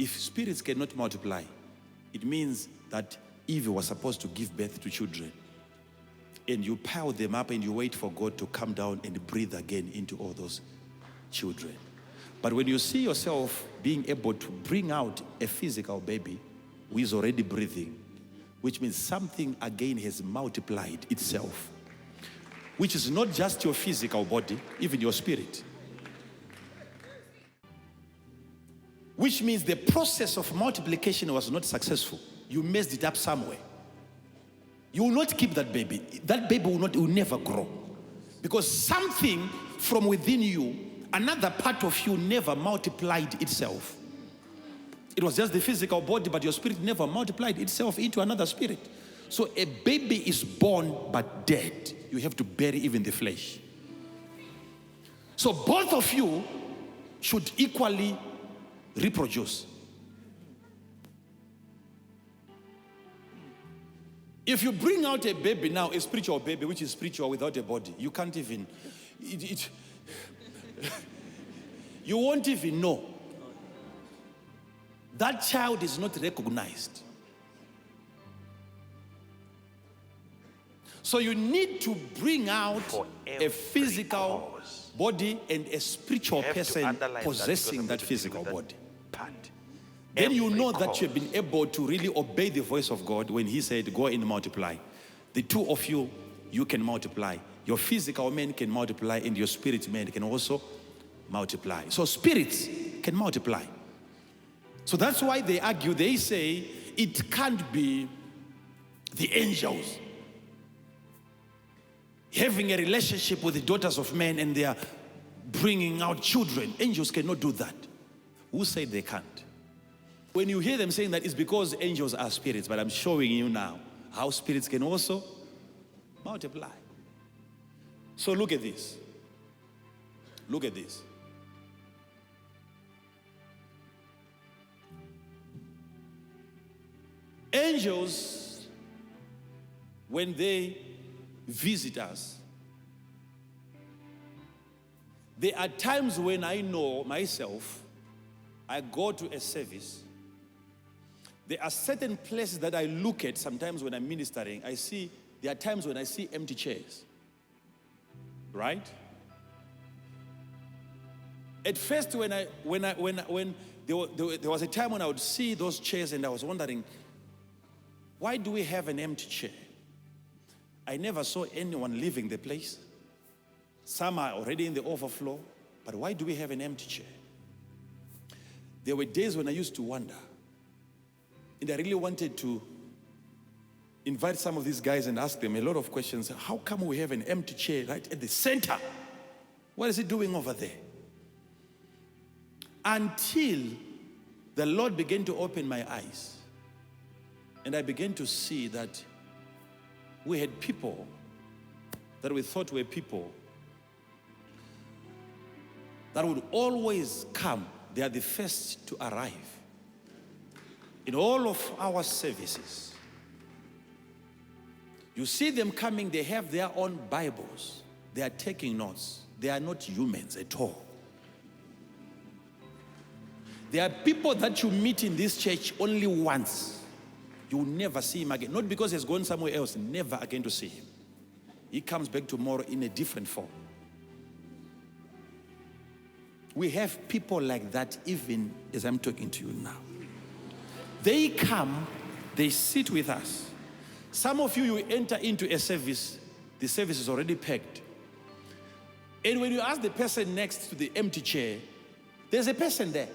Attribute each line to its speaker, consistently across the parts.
Speaker 1: If spirits cannot multiply, it means that Eve was supposed to give birth to children. And you pile them up and you wait for God to come down and breathe again into all those children. But when you see yourself being able to bring out a physical baby who is already breathing, which means something again has multiplied itself, which is not just your physical body, even your spirit. Which means the process of multiplication was not successful. You messed it up somewhere. You will not keep that baby. That baby will never grow. Because something from within you, another part of you never multiplied itself. It was just the physical body, but your spirit never multiplied itself into another spirit. So a baby is born but dead. You have to bury even the flesh. So both of you should equally reproduce. If you bring out a baby now, a spiritual baby, which is spiritual without a body, you can't even, you won't even know. That child is not recognized. So you need to bring out a physical body and a spiritual person possessing that physical body. Then you know that you have been able to really obey the voice of God when He said, go and multiply. The two of you, you can multiply. Your physical man can multiply and your spirit man can also multiply. So spirits can multiply. So that's why they argue, they say it can't be the angels having a relationship with the daughters of men and they are bringing out children. Angels cannot do that. Who said they can't? When you hear them saying that, it's because angels are spirits, but I'm showing you now how spirits can also multiply. So look at this. Look at this. Angels, when they visit us, there are times when I know myself, I go to a service. There are certain places that I look at sometimes when I'm ministering. There are times when I see empty chairs. Right? At first, when there was a time when I would see those chairs and I was wondering, why do we have an empty chair? I never saw anyone leaving the place. Some are already in the overflow, but why do we have an empty chair? There were days when I used to wonder, and I really wanted to invite some of these guys and ask them a lot of questions. How come we have an empty chair right at the center? What is it doing over there? Until the Lord began to open my eyes, and I began to see that we had people that we thought were people that would always come. They are the first to arrive in all of our services. You see them coming, they have their own Bibles. They are taking notes. They are not humans at all. There are people that you meet in this church only once. You will never see him again. Not because he's gone somewhere else, never again to see him. He comes back tomorrow in a different form. We have people like that even as I'm talking to you now. They come, they sit with us. Some of you enter into a service, the service is already packed. And when you ask the person next to the empty chair, there's a person there.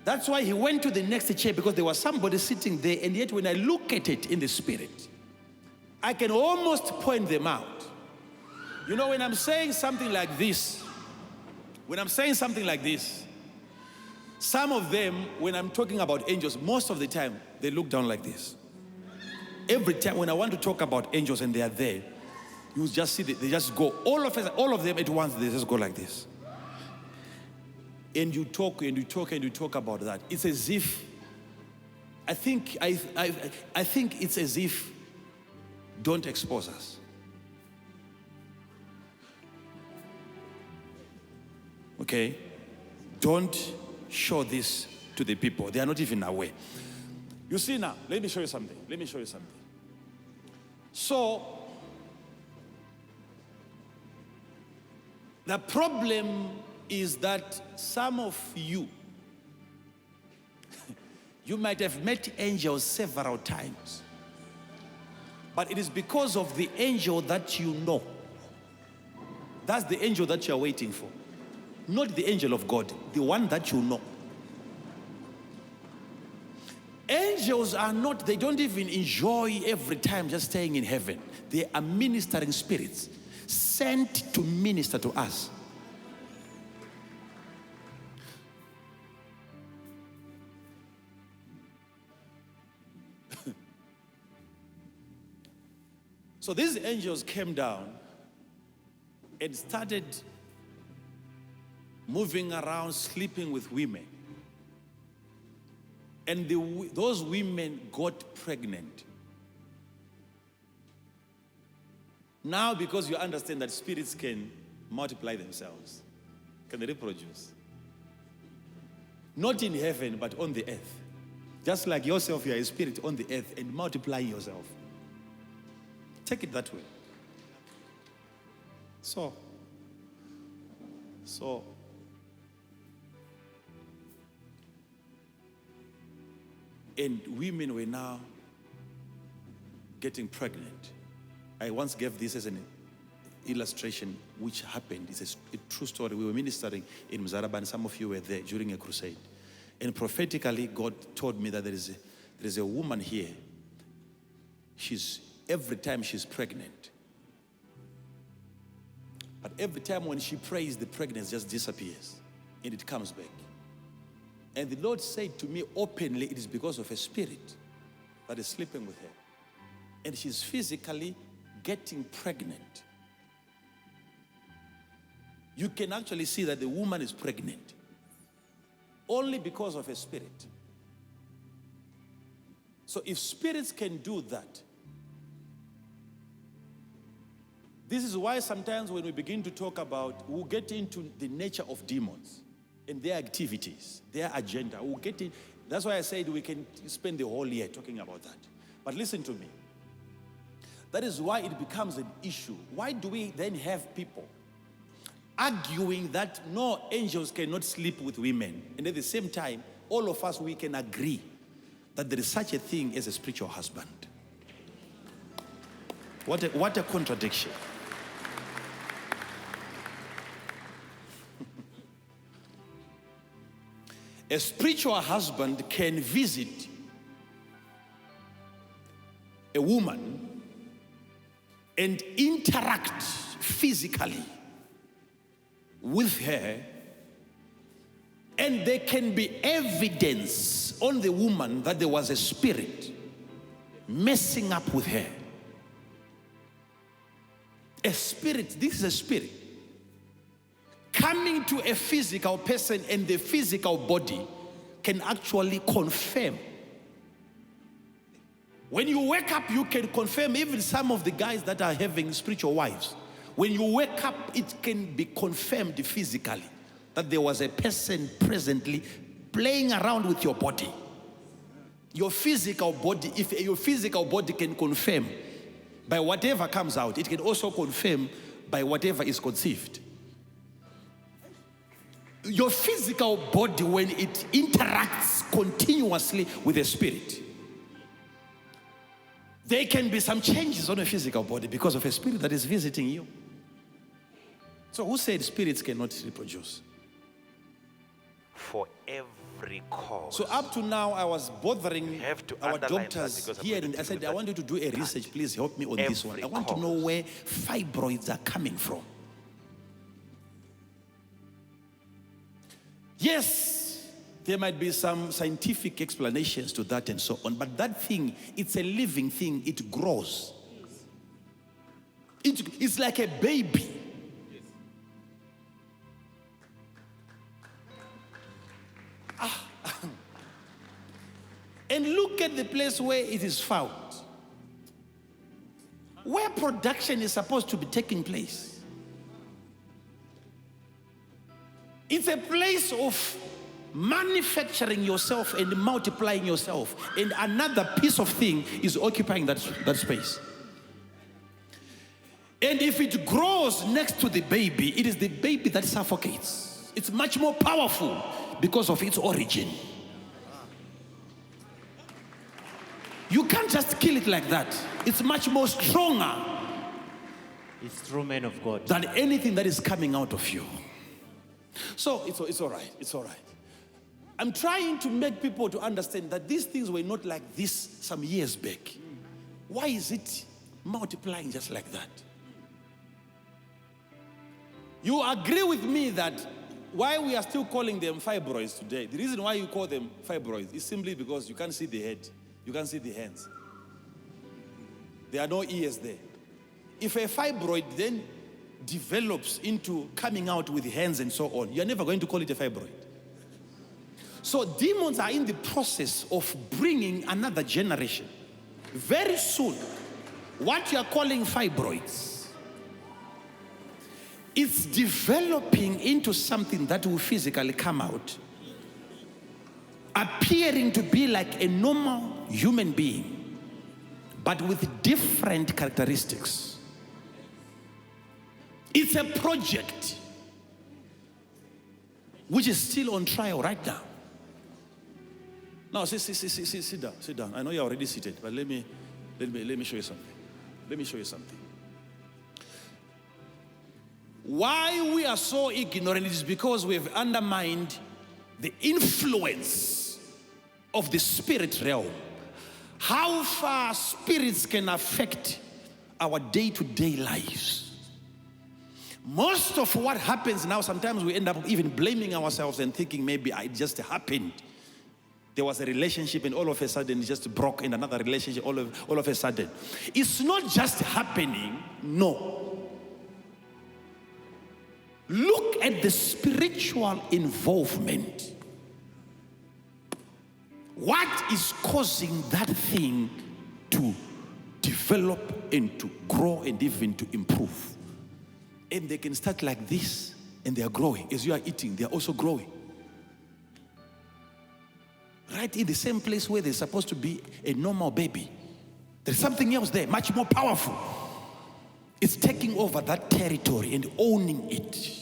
Speaker 1: That's why he went to the next chair, because there was somebody sitting there, and yet when I look at it in the spirit, I can almost point them out. You know, when I'm saying something like this, some of them, when I'm talking about angels, most of the time, they look down like this. Every time when I want to talk about angels and they are there, you just see they just go, all of them at once, they just go like this. And you talk and you talk and you talk about that. It's as if, I think it's as if, don't expose us. Okay? Don't show this to the people. They are not even aware. You see now, let me show you something. So, the problem is that some of you, you might have met angels several times, but it is because of the angel that you know. That's the angel that you are waiting for. Not the angel of God, the one that you know. Angels are not, they don't even enjoy every time just staying in heaven. They are ministering spirits sent to minister to us. So these angels came down and started moving around, sleeping with women. And those women got pregnant. Now, because you understand that spirits can multiply themselves, can they reproduce? Not in heaven, but on the earth. Just like yourself, you are a spirit on the earth and multiply yourself. Take it that way. So, and women were now getting pregnant. I once gave this as an illustration which happened. It's a true story. We were ministering in Mzaraba, and some of you were there during a crusade. And prophetically, God told me that there is a woman here. Every time she's pregnant. But every time when she prays, the pregnancy just disappears and it comes back. And the Lord said to me openly, it is because of a spirit that is sleeping with her. And she's physically getting pregnant. You can actually see that the woman is pregnant only because of a spirit. So if spirits can do that, this is why sometimes when we begin to talk about, we'll get into the nature of demons and their activities, their agenda. We'll get in. That's why I said we can spend the whole year talking about that. But listen to me. That is why it becomes an issue. Why do we then have people arguing that no, angels cannot sleep with women? And at the same time, all of us, we can agree that there is such a thing as a spiritual husband. What a contradiction. A spiritual husband can visit a woman and interact physically with her, and there can be evidence on the woman that there was a spirit messing up with her. A spirit, this is a spirit coming to a physical person, and the physical body can actually confirm. When you wake up, you can confirm. Even some of the guys that are having spiritual wives, when you wake up, it can be confirmed physically that there was a person presently playing around with your body. Your physical body, if your physical body can confirm by whatever comes out, it can also confirm by whatever is conceived. Your physical body, when it interacts continuously with the spirit, there can be some changes on a physical body because of a spirit that is visiting you. So who said spirits cannot reproduce?
Speaker 2: For every cause.
Speaker 1: So up to now, I was bothering our doctors here.
Speaker 2: And
Speaker 1: I said, I want you to do a research. Please help me on this one. I want to know where fibroids are coming from. Yes, there might be some scientific explanations to that and so on, but that thing, it's a living thing. It grows. It's like a baby. And look at the place where it is found, where production is supposed to be taking place. It's a place of manufacturing yourself and multiplying yourself, and another piece of thing is occupying that space. And if it grows next to the baby, it is the baby that suffocates. It's much more powerful because of its origin. You can't just kill it like that. It's much more stronger.
Speaker 3: It's true, man of God.
Speaker 1: Than anything that is coming out of you. So it's all right. It's all right. I'm trying to make people to understand that these things were not like this some years back. Why is it multiplying just like that? You agree with me that why we are still calling them fibroids today, the reason why you call them fibroids is simply because you can't see the head, you can't see the hands. There are no ears there. If a fibroid then develops into coming out with hands and so on, you're never going to call it a fibroid. So demons are in the process of bringing another generation. Very soon, what you are calling fibroids, it's developing into something that will physically come out, appearing to be like a normal human being, but with different characteristics. It's a project which is still on trial right now. Now, sit down. I know you're already seated, but let me show you something. Let me show you something. Why we are so ignorant is because we have undermined the influence of the spirit realm. How far spirits can affect our day-to-day lives. Most of what happens now, sometimes we end up even blaming ourselves and thinking maybe it just happened. There was a relationship and all of a sudden it just broke, in another relationship all of a sudden. It's not just happening, no. Look at the spiritual involvement. What is causing that thing to develop and to grow and even to improve? And they can start like this and they are growing. As you are eating, they are also growing. Right in the same place where they're supposed to be a normal baby. There's something else there, much more powerful. It's taking over that territory and owning it.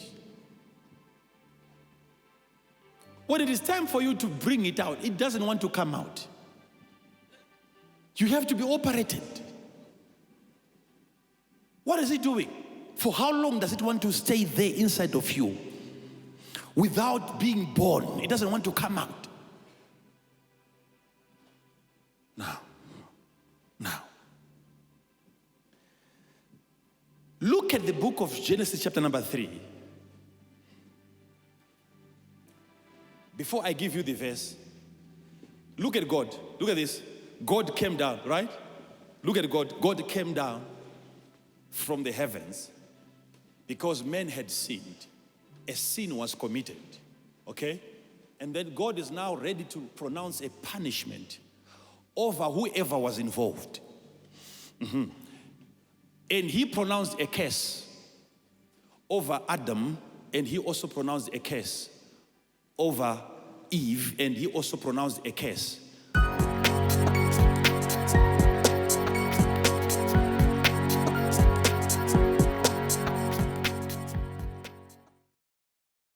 Speaker 1: When it is time for you to bring it out, it doesn't want to come out. You have to be operated. What is it doing? For how long does it want to stay there inside of you without being born? It doesn't want to come out. Now. Look at the book of Genesis chapter number 3. Before I give you the verse, look at God. Look at this. God came down, right? Look at God. God came down from the heavens because men had sinned. A sin was committed. Okay? And then God is now ready to pronounce a punishment over whoever was involved. And he pronounced a curse over Adam, and he also pronounced a curse over Eve, and he also pronounced a curse